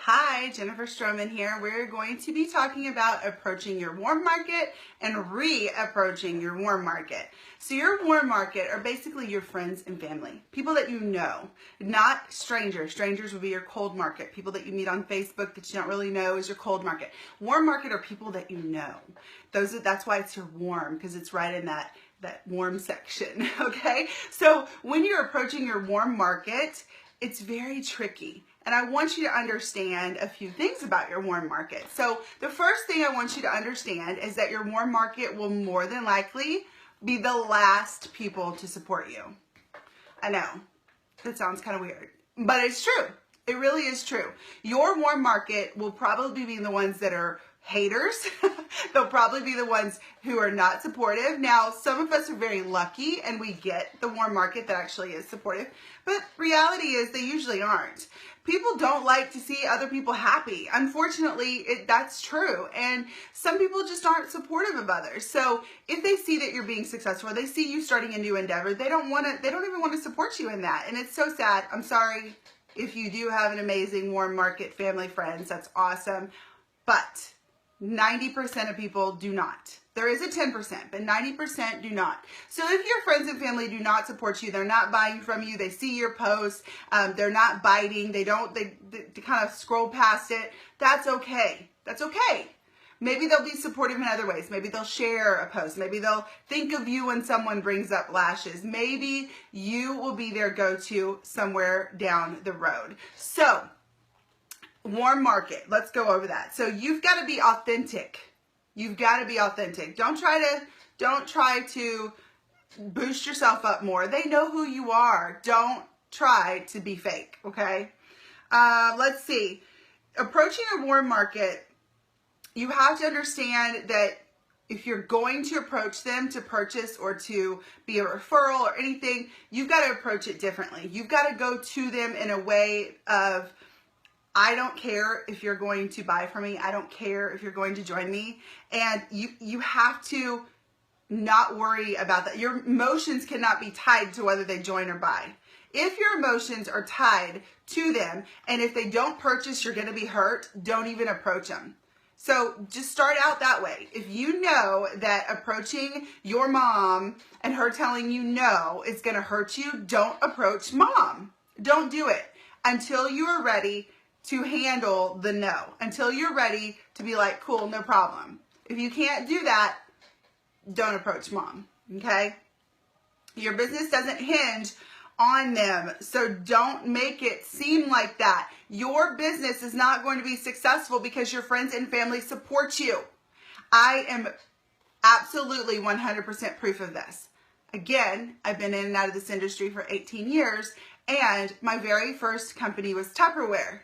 Hi, Jennifer Stroman here. We're going to be talking about approaching your warm market and re-approaching your warm market. So your warm market are basically your friends and family, people that you know, not strangers. Strangers would be your cold market. People that you meet on Facebook that you don't really know is your cold market. Warm market are people that you know. That's why it's your warm, because it's right in that warm section, okay? So when you're approaching your warm market, it's very tricky. And I want you to understand a few things about your warm market. So the first thing I want you to understand is that your warm market will more than likely be the last people to support you. I know, that sounds kind of weird, but it's true. It really is true. Your warm market will probably be the ones that are haters. They'll probably be the ones who are not supportive. Now, some of us are very lucky and we get the warm market that actually is supportive, but reality is they usually aren't. People don't like to see other people happy. Unfortunately, that's true. And some people just aren't supportive of others. So if they see that you're being successful, they see you starting a new endeavor, they don't even want to support you in that. And it's so sad. I'm sorry if you do have an amazing warm market family friends. That's awesome. But 90% of people do not. There is a 10%, but 90% do not. So if your friends and family do not support you, they're not buying from you, they see your posts, they're not biting, they kind of scroll past it, that's okay. That's okay. Maybe they'll be supportive in other ways. Maybe they'll share a post. Maybe they'll think of you when someone brings up lashes. Maybe you will be their go-to somewhere down the road. So, warm market, let's go over that. So you've got to be authentic. You've got to be authentic. Don't try to boost yourself up more. They know who you are. Don't try to be fake, okay? Let's see. Approaching a warm market, you have to understand that if you're going to approach them to purchase or to be a referral or anything, you've got to approach it differently. You've got to go to them in a way of, I don't care if you're going to buy from me. I don't care if you're going to join me. And you have to not worry about that. Your emotions cannot be tied to whether they join or buy. If your emotions are tied to them, and if they don't purchase, you're going to be hurt, don't even approach them. So just start out that way. If you know that approaching your mom and her telling you no is going to hurt you, don't approach mom. Don't do it until you are ready to handle the no, until you're ready to be like, cool, no problem. If you can't do that, don't approach mom, okay? Your business doesn't hinge on them, so don't make it seem like that. Your business is not going to be successful because your friends and family support you. I am absolutely 100% proof of this. Again, I've been in and out of this industry for 18 years, and my very first company was Tupperware.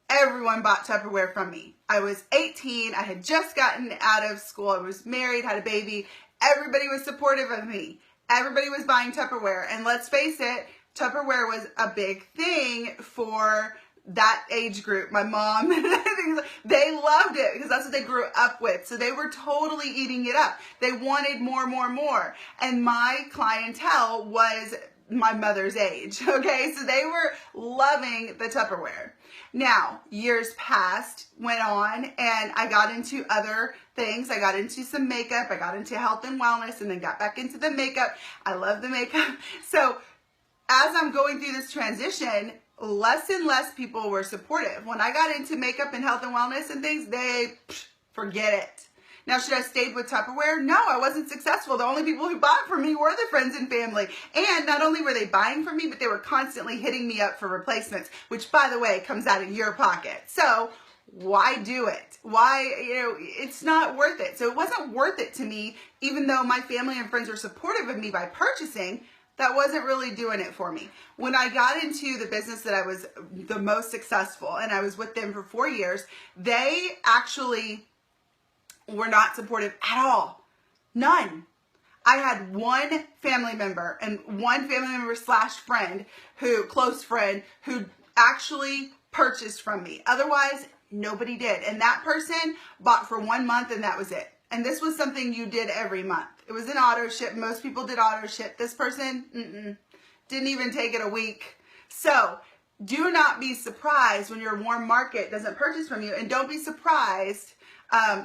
Everyone bought Tupperware from me. I was 18. I had just gotten out of school. I was married, had a baby. Everybody was supportive of me. Everybody was buying Tupperware. And let's face it, Tupperware was a big thing for that age group. My mom, they loved it because that's what they grew up with. So they were totally eating it up. They wanted more, more, more. And my clientele was my mother's age, okay? So they were loving the Tupperware. Now, years passed, went on, and I got into other things. I got into some makeup. I got into health and wellness, and then got back into the makeup. I love the makeup. So as I'm going through this transition, less and less people were supportive. When I got into makeup and health and wellness and things, forget it. Now, should I have stayed with Tupperware? No, I wasn't successful. The only people who bought from me were the friends and family. And not only were they buying from me, but they were constantly hitting me up for replacements, which, by the way, comes out of your pocket. So why do it? Why, it's not worth it. So it wasn't worth it to me, even though my family and friends were supportive of me by purchasing. That wasn't really doing it for me. When I got into the business that I was the most successful, and I was with them for 4 years, they actually were not supportive at all. None. I had one family member and one family member / friend close friend who actually purchased from me. Otherwise, nobody did. And that person bought for 1 month and that was it. And this was something you did every month. It was an auto ship. Most people did auto ship. This person, didn't even take it a week. So Do not be surprised when your warm market doesn't purchase from you, and don't be surprised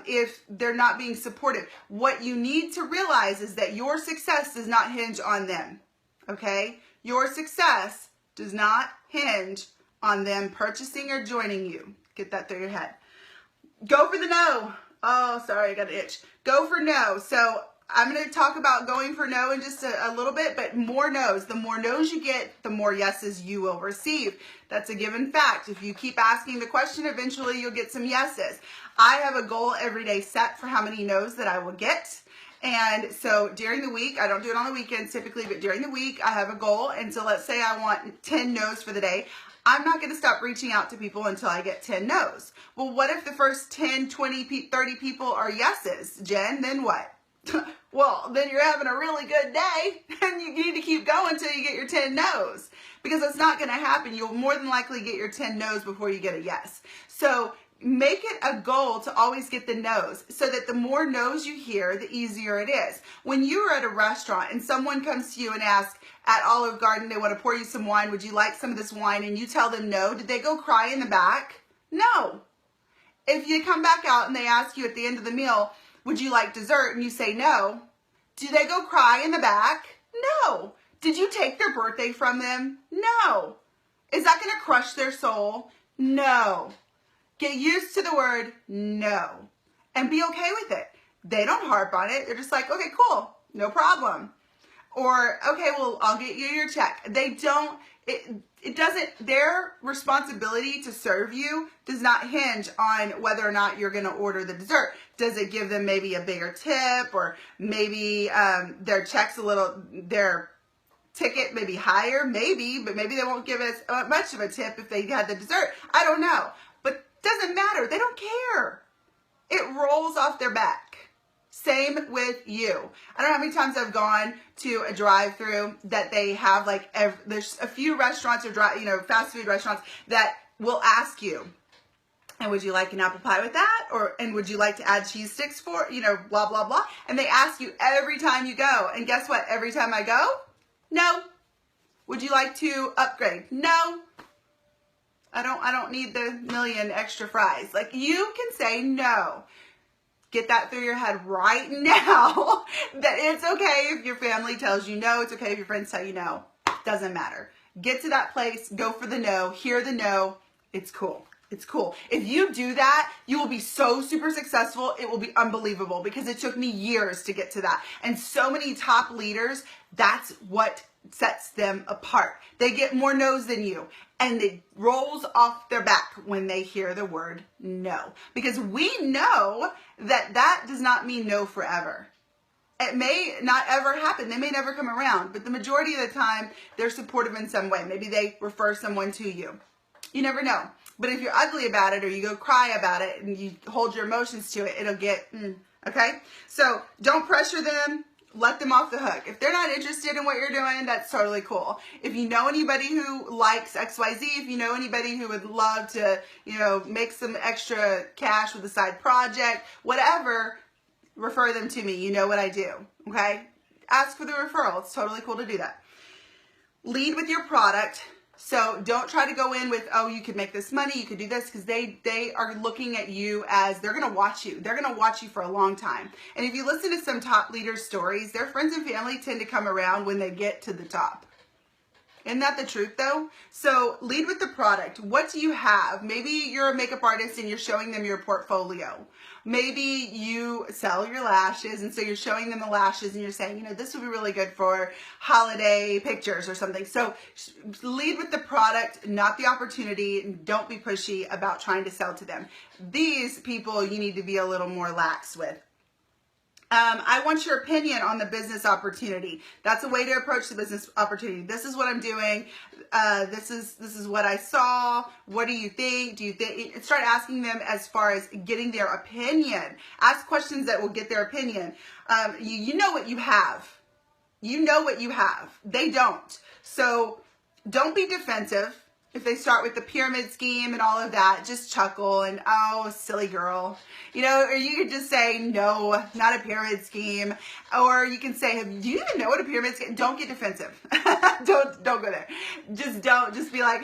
if they're not being supportive. What you need to realize is that your success does not hinge on them, okay? Your success does not hinge on them purchasing or joining you. Get that through your head. Go for the no. Oh, sorry, I got an itch. Go for no. So I'm going to talk about going for no in just a little bit, but more no's. The more no's you get, the more yeses you will receive. That's a given fact. If you keep asking the question, eventually you'll get some yeses. I have a goal every day set for how many no's that I will get. And so during the week, I don't do it on the weekends typically, but during the week I have a goal. And so let's say I want 10 no's for the day. I'm not going to stop reaching out to people until I get 10 no's. Well, what if the first 10, 20, 30 people are yeses, Jen? Then what? Well, then you're having a really good day and you need to keep going until you get your 10 no's, because it's not going to happen. You'll more than likely get your 10 no's before you get a yes. So make it a goal to always get the no's, so that the more no's you hear, the easier it is. When you are at a restaurant and someone comes to you and asks at Olive Garden, they want to pour you some wine, would you like some of this wine? And you tell them no, did they go cry in the back? No. If you come back out and they ask you at the end of the meal, would you like dessert? And you say no, do they go cry in the back? No. Did you take their birthday from them? No. Is that going to crush their soul? No. Get used to the word no and be okay with it. They don't harp on it. They're just like, okay, cool, no problem. Or, okay, well, I'll get you your check. They don't, it doesn't, their responsibility to serve you does not hinge on whether or not you're going to order the dessert. Does it give them maybe a bigger tip, or maybe their check's a little, their ticket maybe higher? Maybe, but maybe they won't give us much of a tip if they had the dessert. I don't know. But doesn't matter. They don't care. It rolls off their back. Same with you. I don't know how many times I've gone to a drive-through that they have, like, there's a few restaurants or fast food restaurants that will ask you, and would you like an apple pie with that? And would you like to add cheese sticks for, blah, blah, blah. And they ask you every time you go. And guess what? Every time I go, no. Would you like to upgrade? No. I don't need the million extra fries. Like, you can say no. Get that through your head right now, that it's okay if your family tells you no. It's okay if your friends tell you no. Doesn't matter. Get to that place. Go for the no. Hear the no. It's cool. It's cool. If you do that, you will be so super successful. It will be unbelievable, because it took me years to get to that. And so many top leaders, that's what sets them apart. They get more no's than you, and it rolls off their back when they hear the word no, because we know that that does not mean no forever. It may not ever happen. They may never come around, but the majority of the time they're supportive in some way. Maybe they refer someone to you. You never know. But if you're ugly about it, or you go cry about it and you hold your emotions to it, it'll get, okay? So don't pressure them. Let them off the hook. If they're not interested in what you're doing, that's totally cool. If you know anybody who likes XYZ, if you know anybody who would love to, make some extra cash with a side project, whatever, refer them to me. You know what I do, okay? Ask for the referral. It's totally cool to do that. Lead with your product. So don't try to go in with, oh, you could make this money, you could do this, because they are looking at you as, they're going to watch you. They're going to watch you for a long time. And if you listen to some top leaders' stories, their friends and family tend to come around when they get to the top. Isn't that the truth, though? So lead with the product. What do you have? Maybe you're a makeup artist and you're showing them your portfolio. Maybe you sell your lashes, and so you're showing them the lashes and you're saying, this would be really good for holiday pictures or something. So lead with the product, not the opportunity, and don't be pushy about trying to sell to them. These people you need to be a little more lax with. I want your opinion on the business opportunity. That's a way to approach the business opportunity. This is what I'm doing. This is what I saw. What do you think? Do you think? Start asking them as far as getting their opinion. Ask questions that will get their opinion. You know what you have. You know what you have. They don't. So don't be defensive. If they start with the pyramid scheme and all of that, just chuckle and, oh, silly girl. You know, or you could just say, no, not a pyramid scheme. Or you can say, do you even know what a pyramid scheme? Don't get defensive. Don't go there. Just don't. Just be like,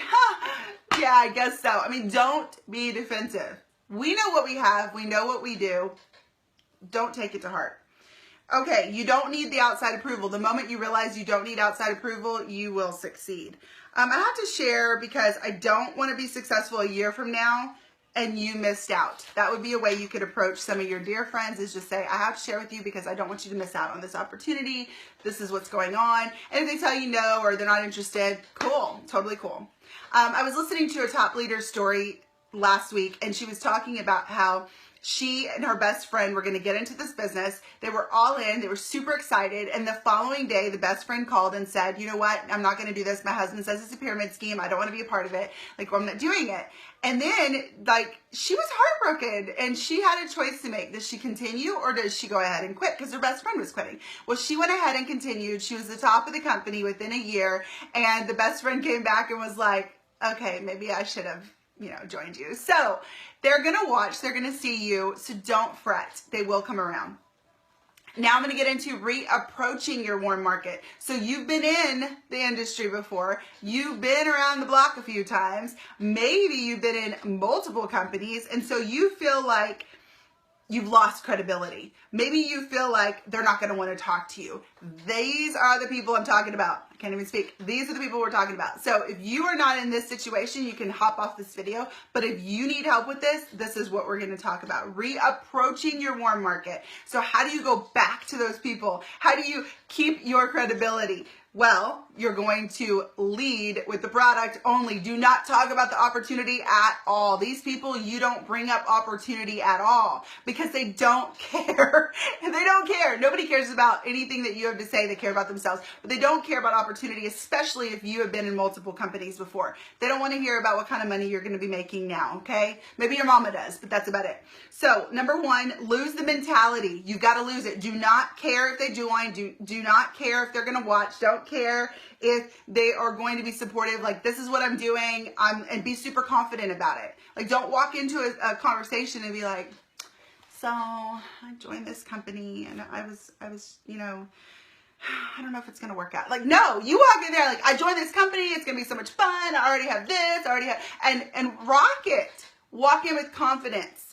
yeah, I guess so. I mean, don't be defensive. We know what we have. We know what we do. Don't take it to heart. Okay, you don't need the outside approval. The moment you realize you don't need outside approval, you will succeed. I have to share because I don't want to be successful a year from now and you missed out. That would be a way you could approach some of your dear friends, is just say, I have to share with you because I don't want you to miss out on this opportunity. This is what's going on. And if they tell you no or they're not interested, cool, totally cool. I was listening to a top leader story last week, and she was talking about how she and her best friend were going to get into this business. They were all in. They were super excited. And the following day, the best friend called and said, you know what? I'm not going to do this. My husband says it's a pyramid scheme. I don't want to be a part of it. Like, I'm not doing it. And then, like, she was heartbroken and she had a choice to make. Does she continue or does she go ahead and quit? Because her best friend was quitting. Well, she went ahead and continued. She was the top of the company within a year. And the best friend came back and was like, okay, maybe I should have, you know, joined you. So they're going to watch, they're going to see you. So don't fret. They will come around. Now I'm going to get into reapproaching your warm market. So you've been in the industry before. You've been around the block a few times. Maybe you've been in multiple companies. And so you feel like you've lost credibility. Maybe you feel like they're not going to want to talk to you. These are the people I'm talking about. I can't even speak. These are the people we're talking about. So if you are not in this situation, you can hop off this video. But if you need help with this, this is what we're going to talk about. Reapproaching your warm market. So how do you go back to those people? How do you keep your credibility? Well, you're going to lead with the product only. Do not talk about the opportunity at all. These people, you don't bring up opportunity at all because they don't care. They don't care. Nobody cares about anything that you have to say. They care about themselves, but they don't care about opportunity, especially if you have been in multiple companies before. They don't want to hear about what kind of money you're going to be making now, okay? Maybe your mama does, but that's about it. So, number one, lose the mentality. You've got to lose it. Do not care if they join. Do not care if they're going to watch. Don't care if they are going to be supportive. Like, this is what I'm doing, and be super confident about it. Like, don't walk into a conversation and be like, so I joined this company and I was, you know, I don't know if it's going to work out. Like, no, you walk in there like, I joined this company. It's going to be so much fun. I already have this. I already have, and rock it. Walk in with confidence.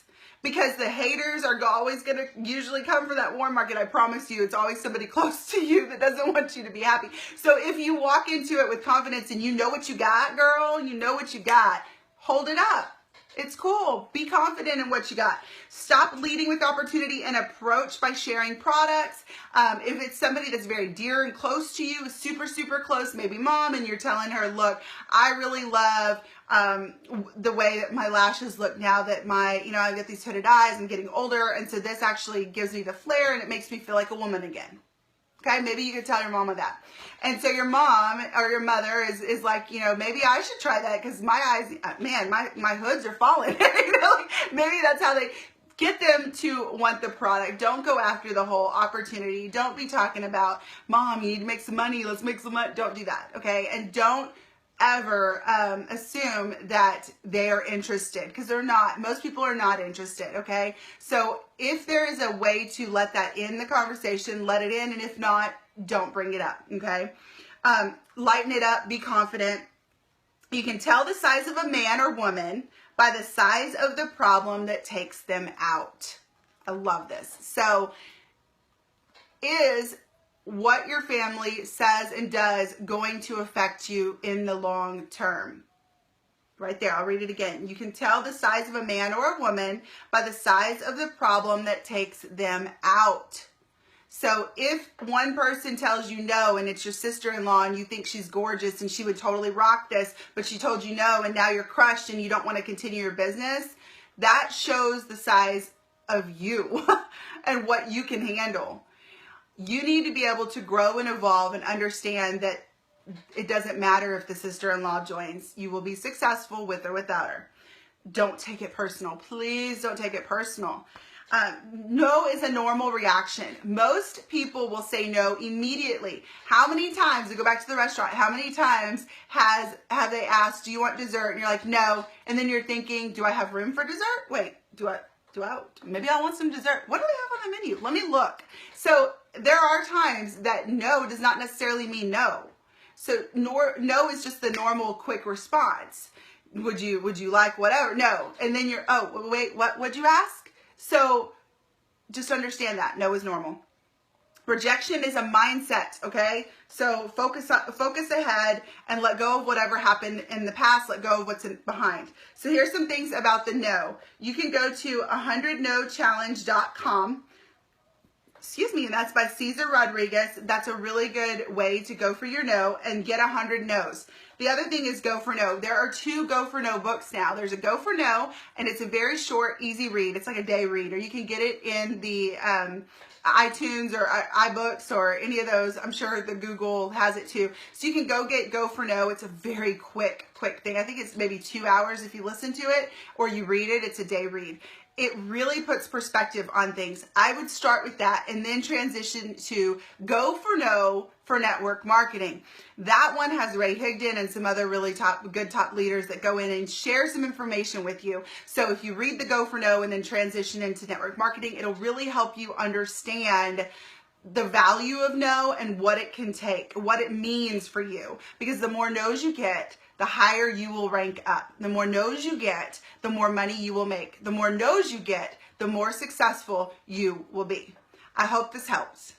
Because the haters are always going to usually come for that warm market. I promise you, it's always somebody close to you that doesn't want you to be happy. So if you walk into it with confidence and you know what you got, girl, you know what you got, hold it up. It's cool. Be confident in what you got. Stop leading with opportunity and approach by sharing products. If it's somebody that's very dear and close to you, super, super close, maybe mom, and you're telling her, look, I really love the way that my lashes look now that I get these hooded eyes, I'm getting older, and so this actually gives me the flare and it makes me feel like a woman again. Okay, maybe you could tell your mama that. And so your mom or your mother is like, you know, maybe I should try that because my eyes, man, my hoods are falling. You know, like, maybe that's how they get them to want the product. Don't go after the whole opportunity. Don't be talking about, Mom, you need to make some money. Let's make some money. Don't do that, okay? And don't ever assume that they are interested, because they're not. Most people are not interested, okay? So if there is a way to let that in the conversation, let it in, and if not, don't bring it up, okay? Lighten it up, be confident. You can tell the size of a man or woman by the size of the problem that takes them out. I love this. So is what your family says and does going to affect you in the long term? Right there, I'll read it again. You can tell the size of a man or a woman by the size of the problem that takes them out. So if one person tells you no and it's your sister-in-law and you think she's gorgeous and she would totally rock this, but she told you no and now you're crushed and you don't want to continue your business, that shows the size of you and what you can handle. You need to be able to grow and evolve and understand that it doesn't matter if the sister-in-law joins. You will be successful with or without her. Don't take it personal. Please don't take it personal. No is a normal reaction. Most people will say no immediately. How many times, to go back to the restaurant, how many times have they asked, do you want dessert? And you're like, no. And then you're thinking, do I have room for dessert? Wait, maybe I want some dessert. What do they have on the menu? Let me look. So there are times that no does not necessarily mean no. So no is just the normal quick response. Would you like whatever? No. And then you're, oh, wait, what'd you ask? So just understand that no is normal. Rejection is a mindset, okay? So focus ahead and let go of whatever happened in the past. Let go of what's behind. So here's some things about the no. You can go to 100nochallenge.com. Excuse me, and that's by Cesar Rodriguez. That's a really good way to go for your no and get 100 no's. The other thing is Go for No. There are 2 Go for No books now. There's a Go for No, and it's a very short, easy read. It's like a day read, or you can get it in the iTunes or iBooks or any of those. I'm sure the Google has it too. So you can go get Go for No. It's a very quick thing. I think it's maybe 2 hours if you listen to it or you read it. It's a day read. It really puts perspective on things. I would start with that and then transition to Go for No for network marketing. That one has Ray Higdon and some other really good top leaders that go in and share some information with you. So if you read the Go for No and then transition into network marketing, it'll really help you understand the value of no and what it can take, what it means for you. Because the more no's you get, the higher you will rank up. The more no's you get, the more money you will make. The more no's you get, the more successful you will be. I hope this helps.